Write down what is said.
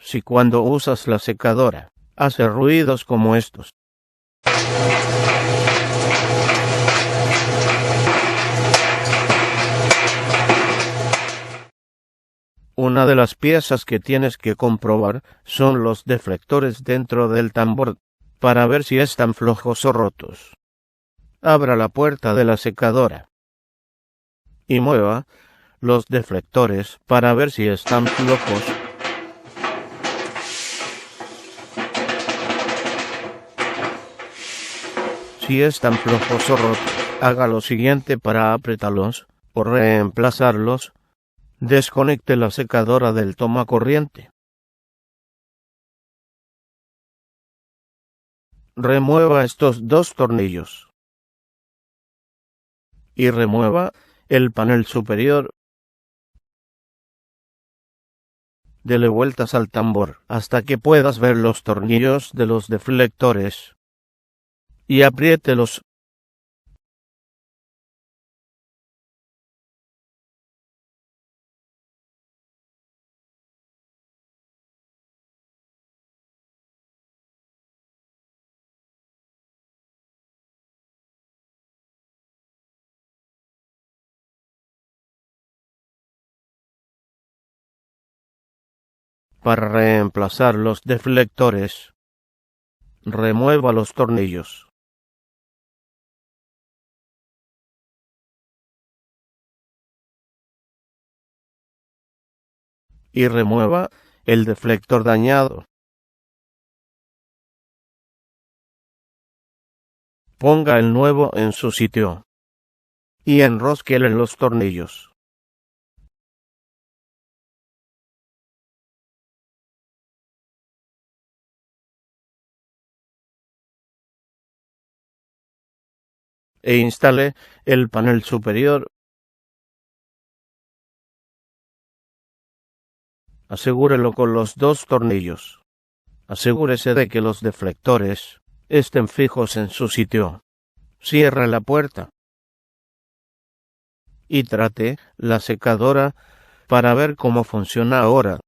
si cuando usas la secadora hace ruidos como estos. Una de las piezas que tienes que comprobar son los deflectores dentro del tambor, para ver si están flojos o rotos. Abra la puerta de la secadora y mueva los deflectores para ver si están flojos. Si están flojos o rotos, haga lo siguiente para apretarlos o reemplazarlos. Desconecte la secadora del tomacorriente. Remueva estos dos tornillos y remueva el panel superior. Dele vueltas al tambor hasta que puedas ver los tornillos de los deflectores y apriételos. Para reemplazar los deflectores, remueva los tornillos. Y remueva el deflector dañado. Ponga el nuevo en su sitio y enrosquele los tornillos. E instale el panel superior. Asegúrelo con los dos tornillos. Asegúrese de que los deflectores estén fijos en su sitio. Cierre la puerta y trate la secadora para ver cómo funciona ahora.